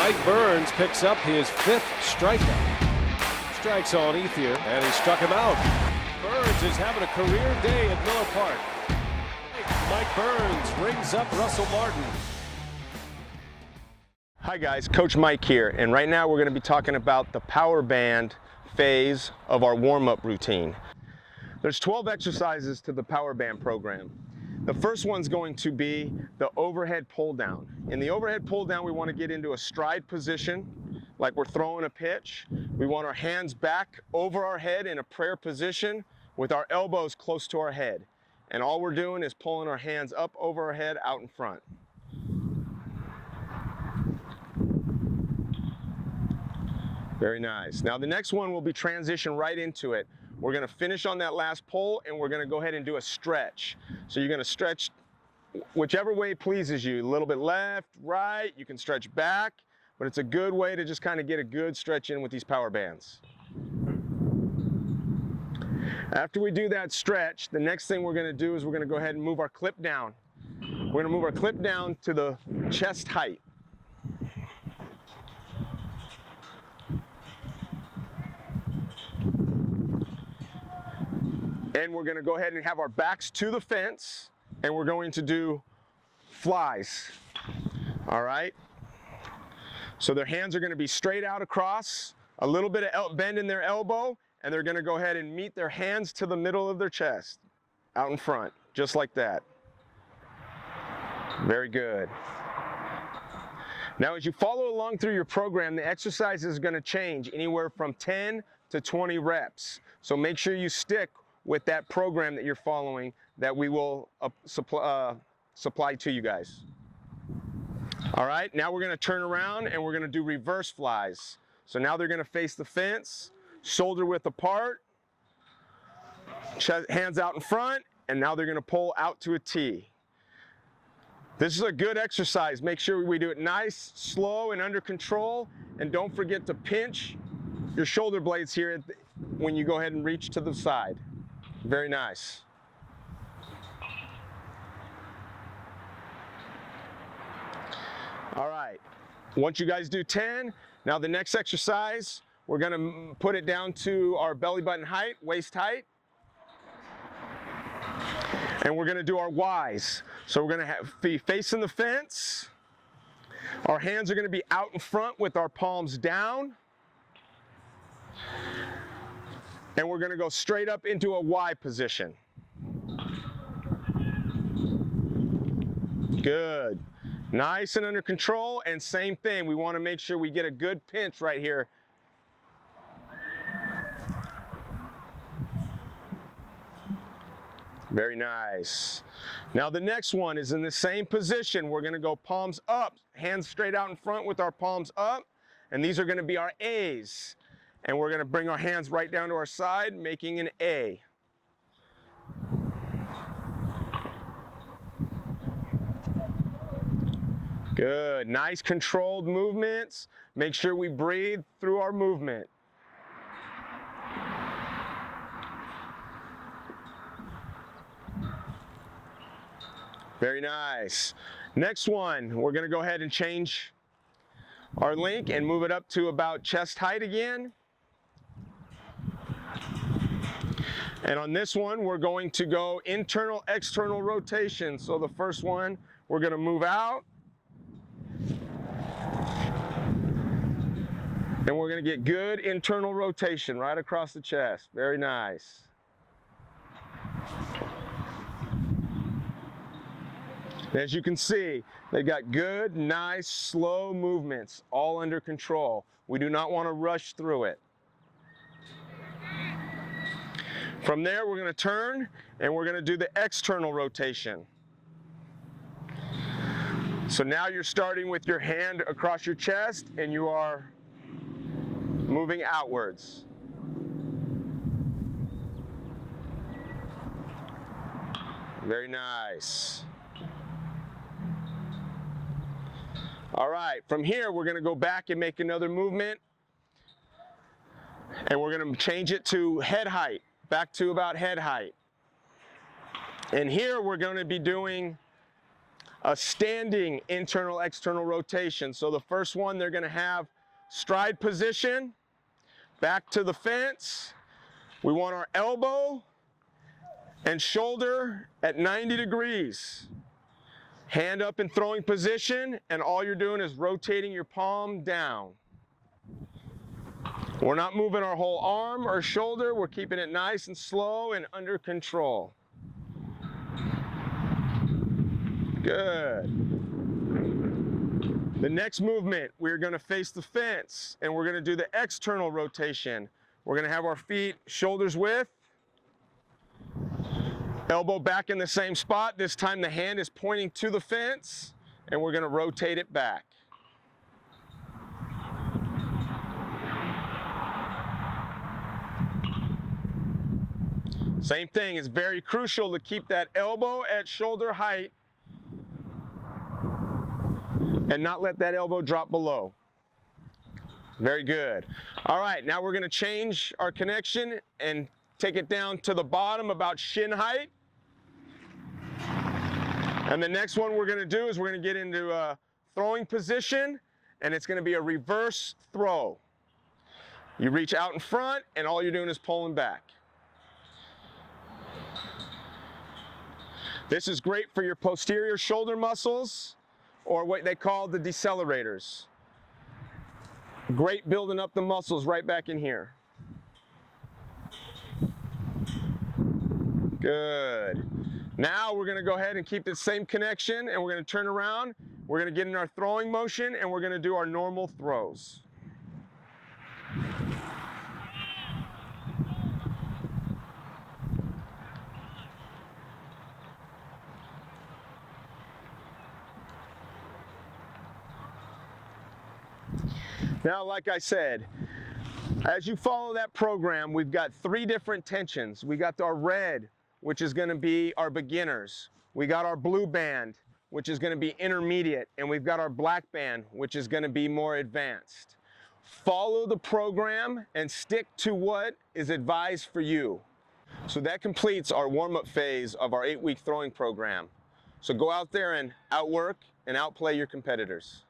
Mike Burns picks up his 5th strikeout. Strikes on Ethier, and he struck him out. Burns is having a career day at Miller Park. Mike Burns rings up Russell Martin. Hi guys, Coach Mike here, and right now we're going to be talking about the power band phase of our warm-up routine. There's 12 exercises to the power band program. The first one's going to be the overhead pull down. In the overhead pull down, we want to get into a stride position, like we're throwing a pitch. We want our hands back over our head in a prayer position with our elbows close to our head. And all we're doing is pulling our hands up over our head out in front. Very nice. Now the next one will be transition right into it. We're going to finish on that last pull, and we're going to go ahead and do a stretch. So you're going to stretch whichever way pleases you. A little bit left, right, you can stretch back, but it's a good way to just kind of get a good stretch in with these power bands. After we do that stretch, the next thing we're going to do is we're going to go ahead and move our clip down. We're going to move our clip down to the chest height. And we're going to go ahead and have our backs to the fence, and we're going to do flies. All right? So their hands are going to be straight out across, a little bit of bend in their elbow, and they're going to go ahead and meet their hands to the middle of their chest, out in front, just like that. Very good. Now as you follow along through your program, the exercise is going to change anywhere from 10 to 20 reps. So make sure you stick with that program that you're following that we will supply to you guys. All right, now we're going to turn around and we're going to do reverse flies. So now they're going to face the fence, shoulder width apart, hands out in front, and now they're going to pull out to a T. This is a good exercise. Make sure we do it nice, slow, and under control, and don't forget to pinch your shoulder blades here when you go ahead and reach to the side. Very nice. All right, once you guys do 10, now the next exercise, we're going to put it down to our belly button height, waist height. And we're going to do our Ys. So we're going to be facing the fence. Our hands are going to be out in front with our palms down. And we're going to go straight up into a Y position. Good. Nice and under control, and same thing, we want to make sure we get a good pinch right here. Very nice. Now the next one is in the same position. We're going to go palms up, hands straight out in front with our palms up, and these are going to be our A's. And we're going to bring our hands right down to our side, making an A. Good. Nice controlled movements. Make sure we breathe through our movement. Very nice. Next one, we're going to go ahead and change our link and move it up to about chest height again. And on this one, we're going to go internal, external rotation. So the first one, we're going to move out. And we're going to get good internal rotation right across the chest. Very nice. As you can see, they got good, nice, slow movements, all under control. We do not want to rush through it. From there, we're going to turn and we're going to do the external rotation. So now you're starting with your hand across your chest and you are moving outwards. Very nice. All right, from here, we're going to go back and make another movement. And we're going to change it to head height. Back to about head height. And here we're going to be doing a standing internal external rotation. So the first one, they're going to have stride position, back to the fence. We want our elbow and shoulder at 90 degrees. Hand up in throwing position, and all you're doing is rotating your palm down. We're not moving our whole arm or shoulder. We're keeping it nice and slow and under control. Good. The next movement, we're going to face the fence, and we're going to do the external rotation. We're going to have our feet shoulders width, elbow back in the same spot. This time the hand is pointing to the fence, and we're going to rotate it back. Same thing, it's very crucial to keep that elbow at shoulder height and not let that elbow drop below. Very good. All right, now we're going to change our connection and take it down to the bottom about shin height. And the next one we're going to do is we're going to get into a throwing position, and it's going to be a reverse throw. You reach out in front, and all you're doing is pulling back. This is great for your posterior shoulder muscles, or what they call the decelerators. Great building up the muscles right back in here. Good. Now we're going to go ahead and keep the same connection, and we're going to turn around. We're going to get in our throwing motion, and we're going to do our normal throws. Now, like I said, as you follow that program, we've got 3 different tensions. We got our red, which is going to be our beginners. We got our blue band, which is going to be intermediate. And we've got our black band, which is going to be more advanced. Follow the program and stick to what is advised for you. So that completes our warm-up phase of our 8-week throwing program. So go out there and outwork and outplay your competitors.